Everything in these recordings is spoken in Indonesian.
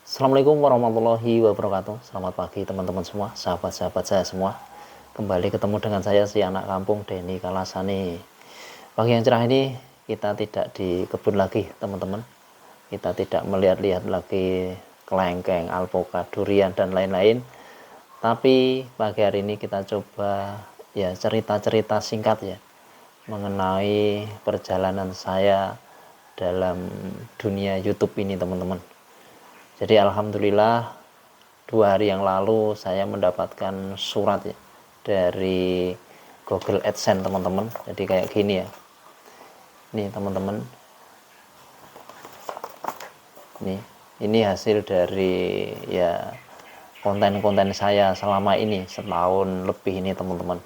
Assalamualaikum warahmatullahi wabarakatuh. Selamat pagi teman-teman semua, sahabat-sahabat saya semua. Kembali ketemu dengan saya, si anak kampung Denny Kalasani. Pagi yang cerah ini kita tidak di kebun lagi teman-teman. Kita tidak melihat-lihat lagi kelengkeng, alpukat, durian dan lain-lain. Tapi pagi hari ini kita coba ya cerita-cerita singkat ya mengenai perjalanan saya dalam dunia YouTube ini teman-teman. Jadi alhamdulillah 2 hari yang lalu saya mendapatkan surat ya dari Google AdSense teman-teman. Jadi kayak gini ya. Nih teman-teman. Ini hasil dari ya konten-konten saya selama ini setahun lebih ini teman-teman.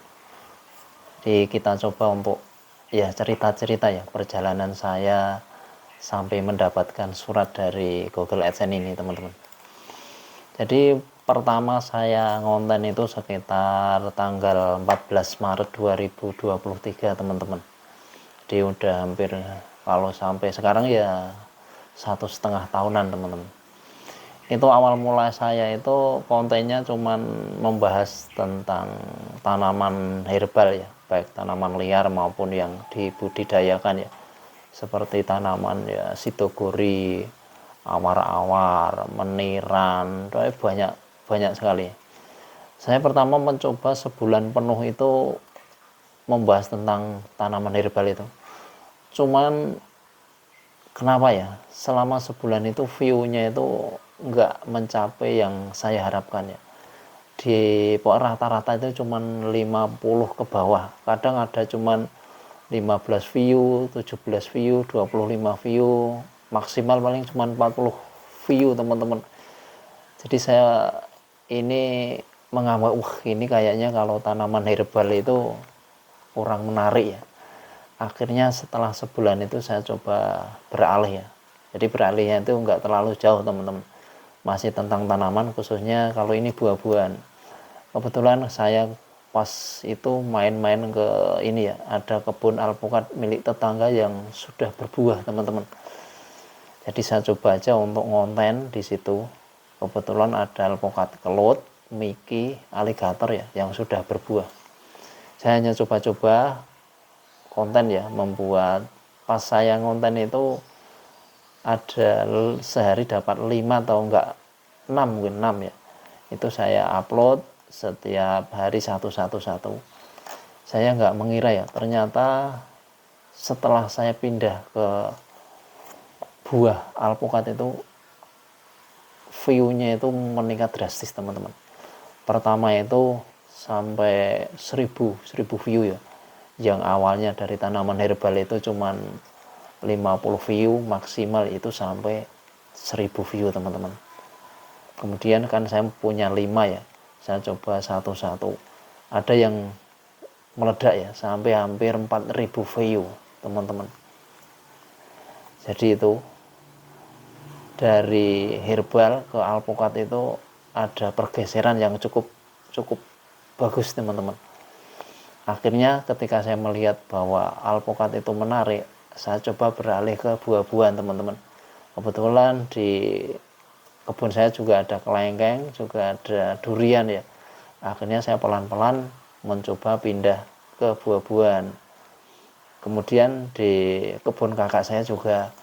Jadi kita coba untuk ya cerita-cerita ya perjalanan saya sampai mendapatkan surat dari Google AdSense ini teman-teman. Jadi pertama saya ngonten itu sekitar tanggal 14 Maret 2023 teman-teman. Jadi udah hampir, kalau sampai sekarang ya 1,5 tahunan teman-teman. Itu awal mulai saya itu kontennya cuman membahas tentang tanaman herbal ya, baik tanaman liar maupun yang dibudidayakan ya, seperti tanaman ya sidogori, awar-awar, meniran, banyak sekali. Saya pertama mencoba sebulan penuh itu membahas tentang tanaman herbal itu. Cuman kenapa ya, selama sebulan itu view-nya itu nggak mencapai yang saya harapkan ya. Di rata-rata itu cuman 50 ke bawah. Kadang ada cuman 15 view, 17 view, 25 view, maksimal paling cuma 40 view teman-teman. Jadi saya ini mengambil, ini kayaknya kalau tanaman herbal itu kurang menarik ya. Akhirnya setelah sebulan itu saya coba beralih ya. Jadi beralihnya itu enggak terlalu jauh teman-teman, masih tentang tanaman, khususnya kalau ini buah-buahan. Kebetulan saya pas itu main-main ke ini ya, ada kebun alpukat milik tetangga yang sudah berbuah teman-teman. Jadi saya coba aja untuk ngonten di situ. Kebetulan ada alpukat kelut, miki, aligator ya yang sudah berbuah. Saya hanya coba-coba konten ya, membuat. Pas saya ngonten itu ada sehari dapat 5 atau enggak 6, mungkin 6 ya. Itu saya upload setiap hari satu. Saya nggak mengira ya, ternyata setelah saya pindah ke buah alpukat itu view-nya itu meningkat drastis teman-teman. Pertama itu sampai 1000 view ya, yang awalnya dari tanaman herbal itu cuman 50 view, maksimal itu sampai 1000 view teman-teman. Kemudian kan saya punya 5 ya, saya coba satu-satu. Ada yang meledak ya, sampai hampir 4000 view teman-teman. Jadi itu dari herbal ke alpukat itu ada pergeseran yang cukup bagus teman-teman. Akhirnya ketika saya melihat bahwa alpukat itu menarik, saya coba beralih ke buah-buahan teman-teman. Kebetulan di kebun saya juga ada kelengkeng, juga ada durian ya. Akhirnya saya pelan-pelan mencoba pindah ke buah-buahan. Kemudian di kebun kakak saya juga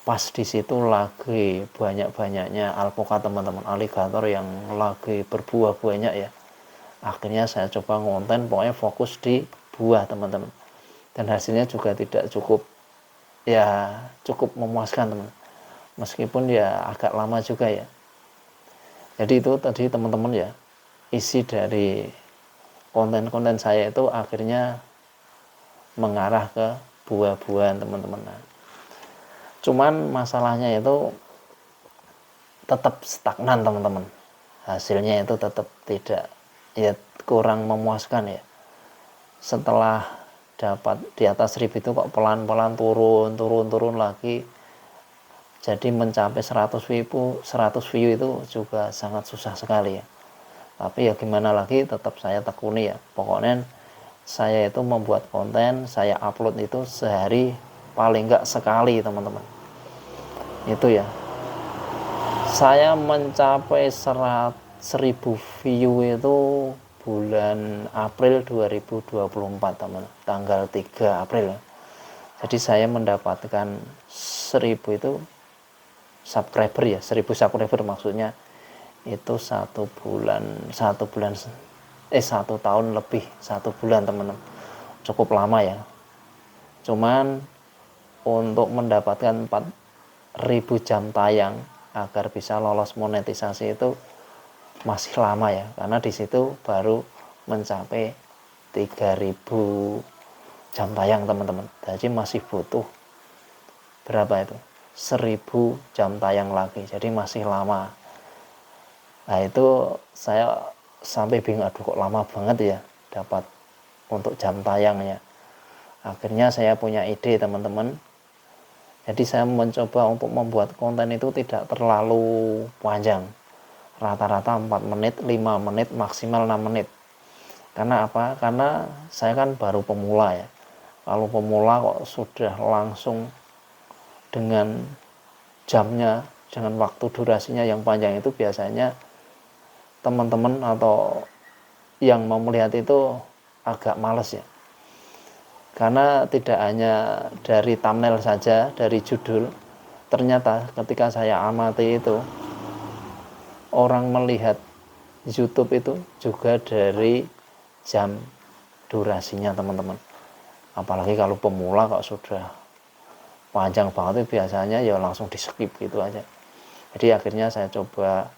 pas di situ lagi banyak-banyaknya alpukat teman-teman, aligator yang lagi berbuah banyak ya. Akhirnya saya coba ngonten, pokoknya fokus di buah teman-teman. Dan hasilnya juga tidak cukup memuaskan teman. Meskipun ya agak lama juga ya. Jadi itu tadi teman-teman ya, isi dari konten-konten saya itu akhirnya mengarah ke buah-buahan teman-teman. Cuman masalahnya itu tetap stagnan teman-teman. Hasilnya itu tetap tidak, ya kurang memuaskan ya. Setelah dapat di atas 1000 itu kok pelan-pelan turun lagi. Jadi mencapai 100 view itu juga sangat susah sekali ya. Tapi ya gimana lagi, tetap saya tekuni ya. Pokoknya saya itu membuat konten, saya upload itu sehari paling enggak sekali teman-teman. Itu ya. Saya mencapai 1000 view itu bulan April 2024 teman, tanggal 3 April. Jadi saya mendapatkan 1000 itu subscriber ya, 1000 subscriber maksudnya itu 1 tahun lebih 1 bulan teman-teman, cukup lama ya. Cuman untuk mendapatkan 4000 jam tayang agar bisa lolos monetisasi itu masih lama ya, karena di situ baru mencapai 3000 jam tayang teman-teman. Jadi masih butuh berapa itu, 1000 jam tayang lagi, jadi masih lama. Nah itu saya sampai bingung, aduh kok lama banget ya dapat untuk jam tayangnya. Akhirnya saya punya ide teman-teman, jadi saya mencoba untuk membuat konten itu tidak terlalu panjang, rata-rata 4 menit, 5 menit, maksimal 6 menit. Karena apa? Karena saya kan baru pemula ya. Kalau pemula kok sudah langsung dengan jamnya, dengan waktu durasinya yang panjang, itu biasanya teman-teman atau yang mau melihat itu agak males ya. Karena tidak hanya dari thumbnail saja, dari judul, ternyata ketika saya amati itu, orang melihat YouTube itu juga dari jam durasinya teman-teman. Apalagi kalau pemula kok sudah panjang banget itu biasanya ya langsung di skip gitu aja. Jadi akhirnya saya coba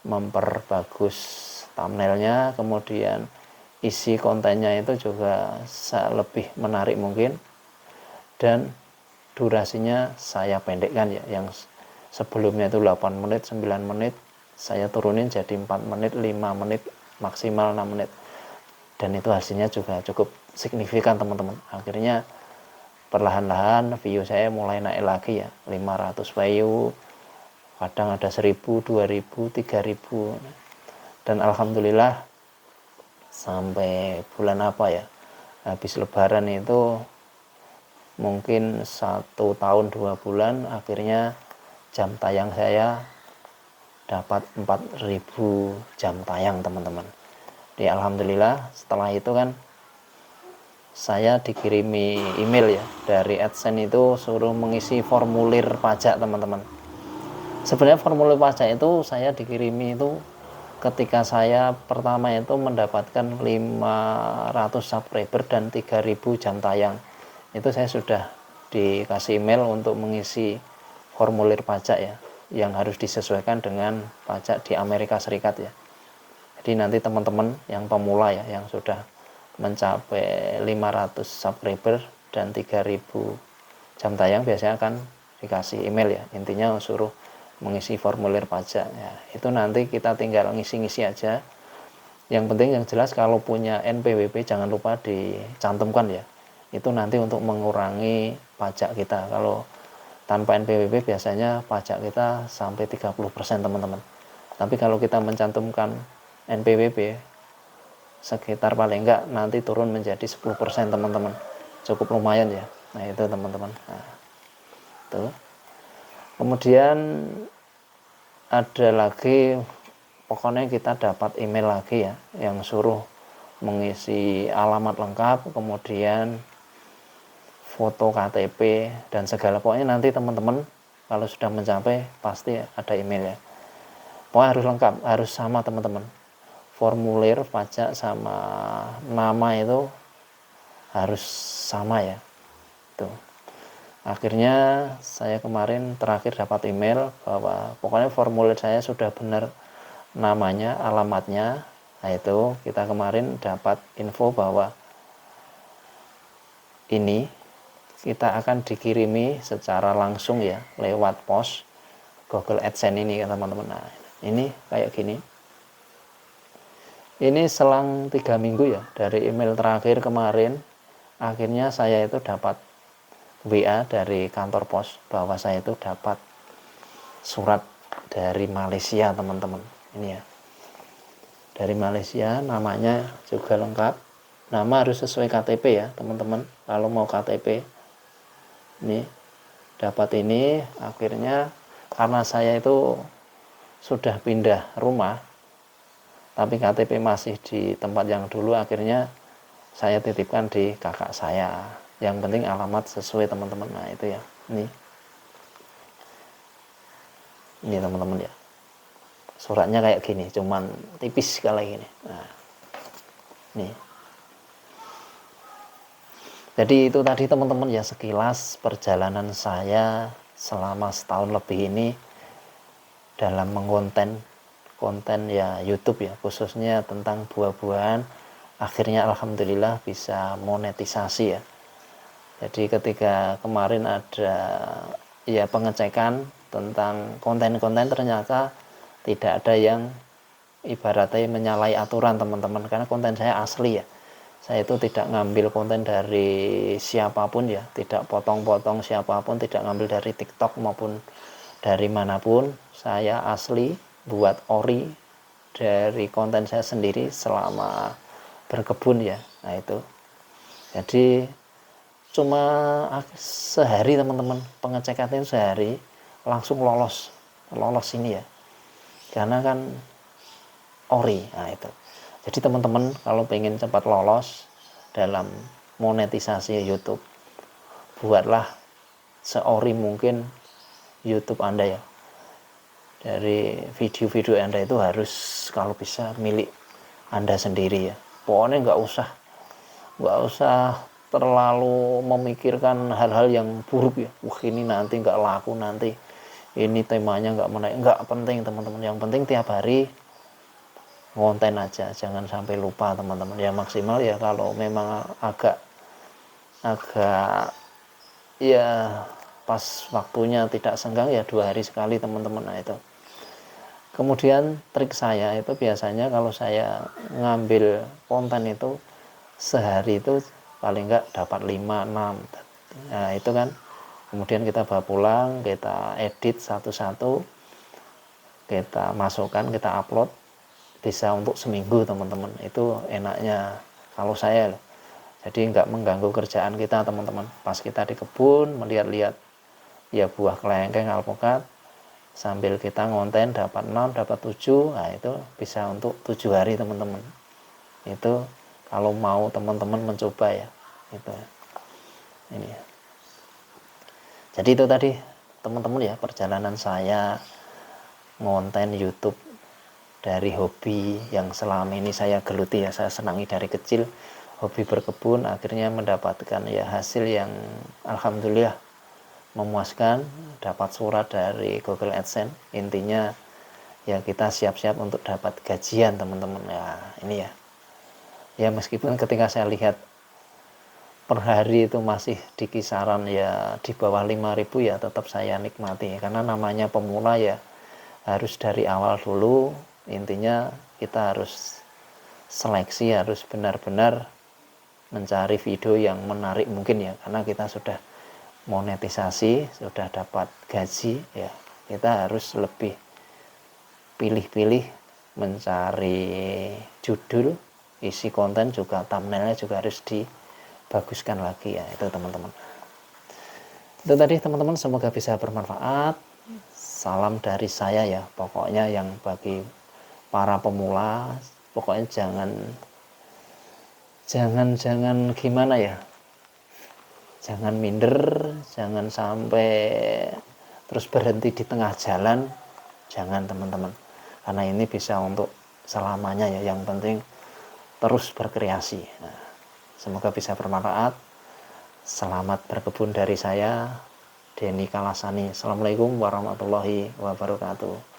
memperbagus thumbnailnya, kemudian isi kontennya itu juga lebih menarik mungkin, dan durasinya saya pendekkan ya, yang sebelumnya itu 8 menit, 9 menit, saya turunin jadi 4 menit, 5 menit, maksimal 6 menit. Dan itu hasilnya juga cukup signifikan teman-teman. Akhirnya perlahan-lahan view saya mulai naik lagi ya, 500 view, kadang ada 1000, 2000, 3000. Dan alhamdulillah sampai bulan apa ya, habis lebaran itu mungkin 1 tahun 2 bulan, akhirnya jam tayang saya dapat 4000 jam tayang teman-teman. Jadi alhamdulillah setelah itu kan saya dikirimi email ya dari AdSense, itu suruh mengisi formulir pajak teman-teman. Sebenarnya formulir pajak itu saya dikirimi itu ketika saya pertama itu mendapatkan 500 subscriber dan 3000 jam tayang. Itu saya sudah dikasih email untuk mengisi formulir pajak ya, yang harus disesuaikan dengan pajak di Amerika Serikat ya. Jadi nanti teman-teman yang pemula ya, yang sudah mencapai 500 subscriber dan 3000 jam tayang, biasanya akan dikasih email ya, intinya suruh mengisi formulir pajak ya. Itu nanti kita tinggal ngisi-ngisi aja. Yang penting yang jelas kalau punya NPWP jangan lupa dicantumkan ya, itu nanti untuk mengurangi pajak kita. Kalau tanpa NPWP biasanya pajak kita sampai 30% teman-teman, tapi kalau kita mencantumkan NPWP sekitar paling enggak nanti turun menjadi 10% teman-teman, cukup lumayan ya. Nah itu teman-teman. Nah, tuh. Kemudian ada lagi, pokoknya kita dapat email lagi ya, yang suruh mengisi alamat lengkap, kemudian foto KTP dan segala. Pokoknya nanti teman-teman kalau sudah mencapai pasti ada email ya. Pokoknya harus lengkap, harus sama teman-teman. Formulir pajak sama nama itu harus sama ya. Tuh. Akhirnya saya kemarin terakhir dapat email bahwa pokoknya formulir saya sudah benar, namanya, alamatnya. Nah itu kita kemarin dapat info bahwa ini kita akan dikirimi secara langsung ya, lewat pos Google AdSense ini ya teman-teman. Nah ini kayak gini. Ini selang 3 minggu ya dari email terakhir kemarin, akhirnya saya itu dapat WA dari kantor pos bahwa saya itu dapat surat dari Malaysia teman-teman. Ini ya, dari Malaysia, namanya juga lengkap, nama harus sesuai KTP ya teman-teman. Kalau mau KTP ini dapat ini. Akhirnya karena saya itu sudah pindah rumah tapi KTP masih di tempat yang dulu, akhirnya saya titipkan di kakak saya. Yang penting alamat sesuai teman-teman. Nah itu ya, ini teman-teman ya, suratnya kayak gini, cuman tipis sekali gini. Nah nih, jadi itu tadi teman-teman ya, sekilas perjalanan saya selama setahun lebih ini dalam konten ya YouTube ya, khususnya tentang buah-buahan. Akhirnya alhamdulillah bisa monetisasi ya. Jadi ketika kemarin ada ya pengecekan tentang konten-konten, ternyata tidak ada yang ibaratnya menyalahi aturan teman-teman, karena konten saya asli ya. Saya itu tidak ngambil konten dari siapapun ya, tidak potong-potong siapapun, tidak ngambil dari TikTok maupun dari manapun. Saya asli buat ori dari konten saya sendiri selama berkebun ya. Nah itu, jadi cuma sehari teman-teman, pengecekannya sehari langsung lolos ini ya, karena kan ori. Nah itu, jadi teman-teman kalau pengen cepat lolos dalam monetisasi YouTube, buatlah seori mungkin YouTube Anda ya. Dari video-video Anda itu harus kalau bisa milik Anda sendiri ya. Pokoknya nggak usah terlalu memikirkan hal-hal yang buruk ya. Wah ini nanti nggak laku, nanti ini temanya nggak menarik. Nggak penting teman-teman. Yang penting tiap hari ngonten aja, jangan sampai lupa teman-teman. Ya maksimal ya kalau memang agak ya pas waktunya tidak senggang ya 2 hari sekali teman-teman. Nah itu. Kemudian trik saya itu biasanya kalau saya ngambil konten itu sehari itu paling enggak dapat 5-6. Nah itu kan, kemudian kita bawa pulang, kita edit satu-satu, kita masukkan, kita upload, bisa untuk seminggu teman-teman. Itu enaknya kalau saya loh. Jadi nggak mengganggu kerjaan kita teman-teman. Pas kita di kebun melihat-lihat ya buah kelengkeng, alpukat, sambil kita ngonten dapat 6, dapat 7, nah itu bisa untuk 7 hari teman-teman. Itu kalau mau teman-teman mencoba ya, itu ini ya. Jadi itu tadi teman-teman ya, perjalanan saya ngonten YouTube dari hobi yang selama ini saya geluti ya, saya senangi dari kecil, hobi berkebun, akhirnya mendapatkan ya hasil yang alhamdulillah memuaskan, dapat surat dari Google AdSense. Intinya ya kita siap-siap untuk dapat gajian teman-teman ya. Ini ya meskipun ketika saya lihat per hari itu masih di kisaran ya di bawah 5.000 ya, tetap saya nikmati karena namanya pemula ya, harus dari awal dulu. Intinya kita harus seleksi, harus benar-benar mencari video yang menarik mungkin ya, karena kita sudah monetisasi, sudah dapat gaji ya, kita harus lebih pilih-pilih mencari judul, isi konten juga, thumbnailnya juga harus dibaguskan lagi ya. Itu teman-teman, itu tadi teman-teman, semoga bisa bermanfaat. Salam dari saya ya, pokoknya yang bagi para pemula, pokoknya jangan gimana ya, jangan minder, jangan sampai terus berhenti di tengah jalan, jangan teman-teman, karena ini bisa untuk selamanya ya. Yang penting terus berkreasi. Nah, semoga bisa bermanfaat. Selamat berkebun dari saya, Denny Kalasani. Assalamualaikum warahmatullahi wabarakatuh.